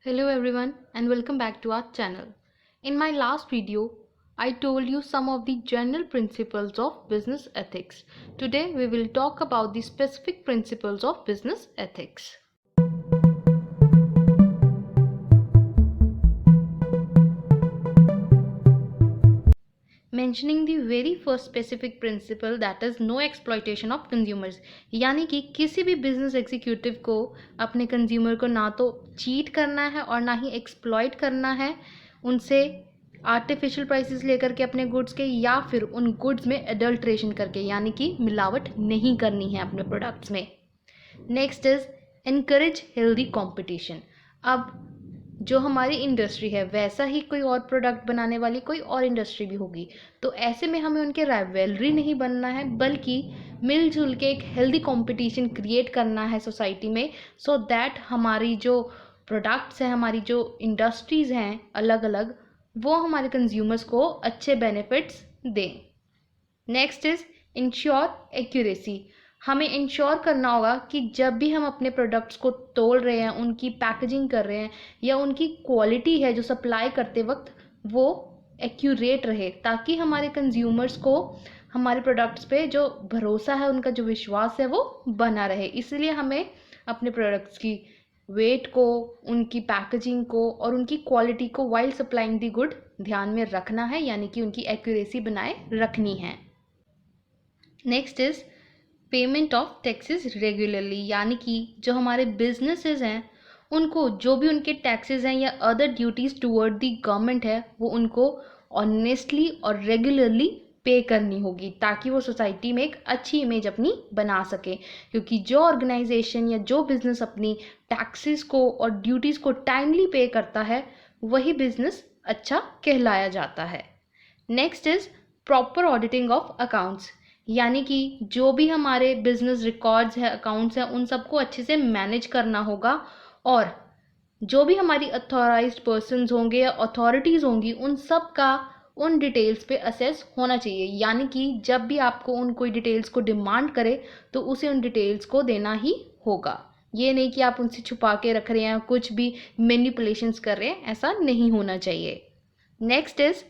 Hello everyone and welcome back to our channel. In my last video, I told you some of the general principles of business ethics. Today we will talk about the specific principles of business ethics. Mentioning the very first specific principle, that is no exploitation of consumers. यानी कि किसी भी business executive को अपने consumer को ना तो cheat करना है और ना ही एक्सप्लॉइट करना है, उनसे आर्टिफिशियल प्राइसेस लेकर के अपने गुड्स के, या फिर उन गुड्स में एडल्ट्रेशन करके यानी कि मिलावट नहीं करनी है अपने प्रोडक्ट्स में। Next is encourage healthy competition. अब जो हमारी इंडस्ट्री है वैसा ही कोई और प्रोडक्ट बनाने वाली कोई और इंडस्ट्री भी होगी, तो ऐसे में हमें उनके राइवलरी नहीं बनना है, बल्कि मिलजुल के एक हेल्दी कंपटीशन क्रिएट करना है सोसाइटी में, सो दैट हमारी जो प्रोडक्ट्स हैं, हमारी जो इंडस्ट्रीज़ हैं अलग अलग, वो हमारे कंज्यूमर्स को अच्छे बेनिफिट्स दें। Next is ensure accuracy. हमें इंश्योर करना होगा कि जब भी हम अपने प्रोडक्ट्स को तोल रहे हैं, उनकी पैकेजिंग कर रहे हैं, या उनकी क्वालिटी है जो सप्लाई करते वक्त वो एक्यूरेट रहे, ताकि हमारे कंज्यूमर्स को हमारे प्रोडक्ट्स पे जो भरोसा है, उनका जो विश्वास है वो बना रहे। इसलिए हमें अपने प्रोडक्ट्स की वेट को, उनकी पैकेजिंग को और उनकी क्वालिटी को वाइल सप्लाइंग दी गुड ध्यान में रखना है, यानी कि उनकी एक्यूरेसी बनाए रखनी है। Next is payment of taxes regularly, यानी कि जो हमारे बिजनेसेस हैं उनको जो भी उनके टैक्सेस हैं या other duties toward the government है, वो उनको ऑनेस्टली और रेगुलरली पे करनी होगी, ताकि वो सोसाइटी में एक अच्छी इमेज अपनी बना सके। क्योंकि जो ऑर्गेनाइजेशन या जो बिजनेस अपनी टैक्सेस को और ड्यूटीज़ को टाइमली पे करता है, वही बिजनेस अच्छा कहलाया जाता है। Next is proper auditing of accounts, यानी कि जो भी हमारे बिजनेस रिकॉर्ड्स है, अकाउंट्स हैं, उन सबको अच्छे से मैनेज करना होगा, और जो भी हमारी अथॉराइज्ड पर्सन्स होंगे या अथॉरिटीज़ होंगी, उन सब का उन डिटेल्स पे असेस होना चाहिए। यानी कि जब भी आपको उन कोई डिटेल्स को डिमांड करे तो उसे उन डिटेल्स को देना ही होगा। ये नहीं कि आप उनसे छुपा के रख रहे हैं, कुछ भी मैनिपुलेशंस कर रहे हैं, ऐसा नहीं होना चाहिए। Next is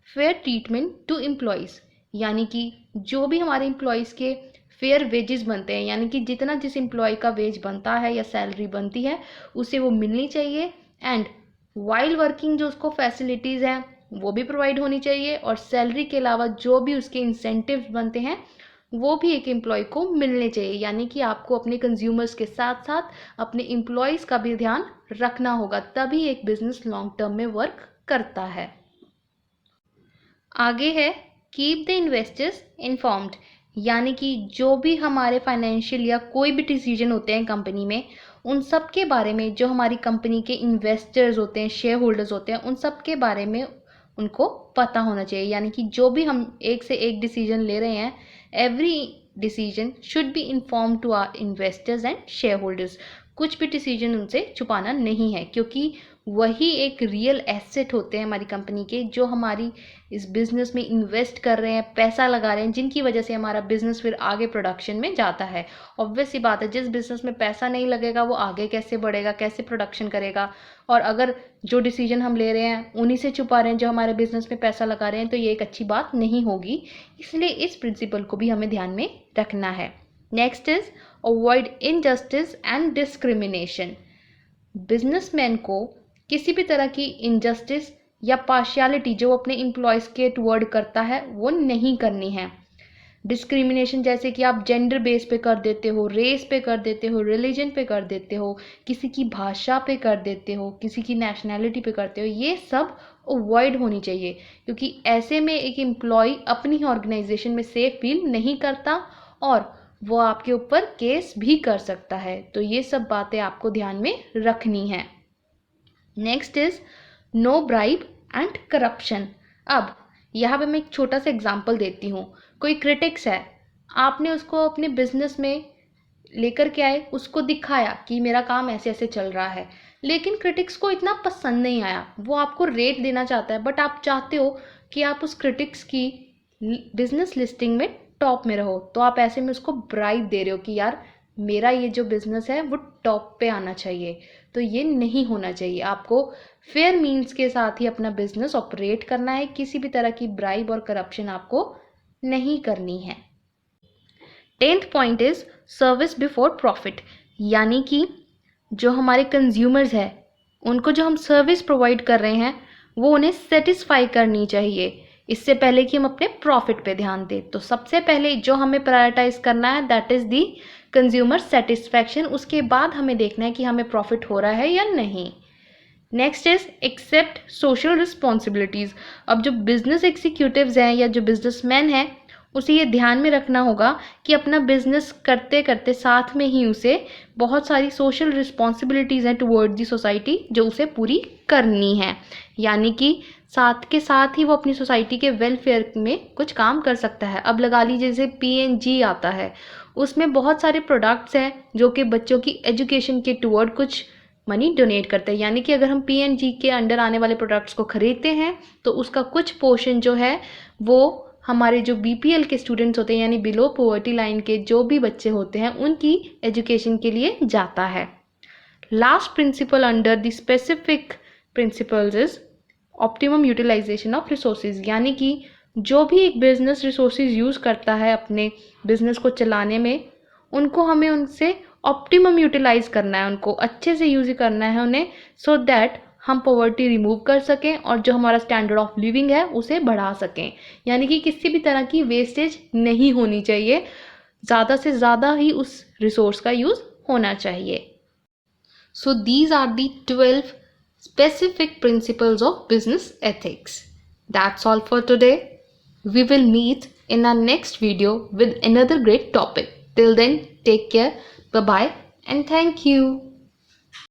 fair treatment to employees, यानी कि जो भी हमारे एम्प्लॉयज़ के फेयर वेजेस बनते हैं, यानी कि जितना जिस एम्प्लॉय का वेज बनता है या सैलरी बनती है उसे वो मिलनी चाहिए, एंड वाइल वर्किंग जो उसको फैसिलिटीज़ हैं वो भी प्रोवाइड होनी चाहिए, और सैलरी के अलावा जो भी उसके इंसेंटिव्स बनते हैं वो भी एक एम्प्लॉय को मिलने चाहिए। यानी कि आपको अपने कंज्यूमर्स के साथ साथ अपने एम्प्लॉयज़ का भी ध्यान रखना होगा, तभी एक बिजनेस लॉन्ग टर्म में वर्क करता है। आगे है कीप द इन्वेस्टर्स इन्फॉर्म्ड, यानी कि जो भी हमारे फाइनेंशियल या कोई भी डिसीजन होते हैं कंपनी में, उन सब के बारे में जो हमारी कंपनी के इन्वेस्टर्स होते हैं, शेयर होल्डर्स होते हैं, उन सब के बारे में उनको पता होना चाहिए। यानी कि जो भी हम एक से एक डिसीजन ले रहे हैं, every decision should be inform to our investors and share holders. कुछ भी डिसीजन उनसे छुपाना नहीं है, क्योंकि वही एक रियल एसेट होते हैं हमारी कंपनी के, जो हमारी इस बिज़नेस में इन्वेस्ट कर रहे हैं, पैसा लगा रहे हैं, जिनकी वजह से हमारा बिज़नेस फिर आगे प्रोडक्शन में जाता है। ऑब्वियस सी बात है, जिस बिज़नेस में पैसा नहीं लगेगा वो आगे कैसे बढ़ेगा, कैसे प्रोडक्शन करेगा। और अगर जो डिसीजन हम ले रहे हैं उन्हीं से छुपा रहे हैं जो हमारे बिज़नेस में पैसा लगा रहे हैं, तो ये एक अच्छी बात नहीं होगी। इसलिए इस प्रिंसिपल को भी हमें ध्यान में रखना है। Next is avoid injustice and discrimination. Businessman को किसी भी तरह की इनजस्टिस या पार्शियलिटी जो अपने एम्प्लॉयज़ के टुवर्ड करता है वो नहीं करनी है। डिस्क्रिमिनेशन जैसे कि आप जेंडर बेस पे कर देते हो, रेस पे कर देते हो, रिलीजन पे कर देते हो, किसी की भाषा पे कर देते हो, किसी की नेशनैलिटी पे करते हो, ये सब अवॉइड होनी चाहिए। क्योंकि ऐसे में एक एम्प्लॉय अपनी ही ऑर्गेनाइजेशन में सेफ फील नहीं करता और वो आपके ऊपर केस भी कर सकता है। तो ये सब बातें आपको ध्यान में रखनी है। Next is no bribe and corruption. अब यहाँ पे मैं एक छोटा सा एग्जांपल देती हूँ। कोई क्रिटिक्स है, आपने उसको अपने बिजनेस में लेकर के आए, उसको दिखाया कि मेरा काम ऐसे ऐसे चल रहा है, लेकिन क्रिटिक्स को इतना पसंद नहीं आया, वो आपको रेट देना चाहता है, बट आप चाहते हो कि आप उस क्रिटिक्स की बिजनेस लिस्टिंग में टॉप में रहो, तो आप ऐसे में उसको ब्राइब दे रहे हो कि यार मेरा ये जो बिज़नेस है वो टॉप पे आना चाहिए। तो ये नहीं होना चाहिए। आपको फेयर मीन्स के साथ ही अपना बिज़नेस ऑपरेट करना है। किसी भी तरह की ब्राइब और करप्शन आपको नहीं करनी है। 10th point is service before profit, यानी कि जो हमारे कंज्यूमर्स हैं उनको जो हम सर्विस प्रोवाइड कर रहे हैं वो उन्हें सेटिस्फाई करनी चाहिए, इससे पहले कि हम अपने प्रॉफिट पे ध्यान दें। तो सबसे पहले जो हमें प्रायोरिटाइज करना है that is the consumer satisfaction. उसके बाद हमें देखना है कि हमें प्रॉफिट हो रहा है या नहीं। Next is accept social responsibilities. अब जो बिजनेस एग्जीक्यूटिव्स हैं या जो बिजनेसमैन हैं उसे ये ध्यान में रखना होगा कि अपना बिजनेस करते करते साथ में ही उसे बहुत सारी सोशल रिस्पॉन्सिबिलिटीज़ हैं टुवर्ड दी सोसाइटी जो उसे पूरी करनी है, यानी कि साथ के साथ ही वो अपनी सोसाइटी के वेलफेयर में कुछ काम कर सकता है। अब लगा लीजिए जैसे PNG आता है, उसमें बहुत सारे प्रोडक्ट्स हैं जो कि बच्चों की एजुकेशन के टुवर्ड कुछ मनी डोनेट करते हैं, यानी कि अगर हम PNG के अंडर आने वाले प्रोडक्ट्स को खरीदते हैं तो उसका कुछ पोर्शन जो है वो हमारे जो BPL के स्टूडेंट्स होते हैं यानी बिलो पॉवर्टी लाइन के जो भी बच्चे होते हैं उनकी एजुकेशन के लिए जाता है। Last principle under the specific principles is optimum utilization of resources, यानी कि जो भी एक बिजनेस रिसोर्सेज यूज़ करता है अपने बिजनेस को चलाने में उनको हमें उनसे ऑप्टिमम यूटिलाइज करना है, उनको अच्छे से यूज़ करना है उन्हें, सो दैट हम पॉवर्टी रिमूव कर सकें और जो हमारा स्टैंडर्ड ऑफ लिविंग है उसे बढ़ा सकें। यानी कि किसी भी तरह की वेस्टेज नहीं होनी चाहिए, ज़्यादा से ज़्यादा ही उस रिसोर्स का यूज़ होना चाहिए। So these are the 12 specific principles of business ethics. That's all for today. We will meet in our next video with another great topic. Till then, take care, bye bye, and thank you.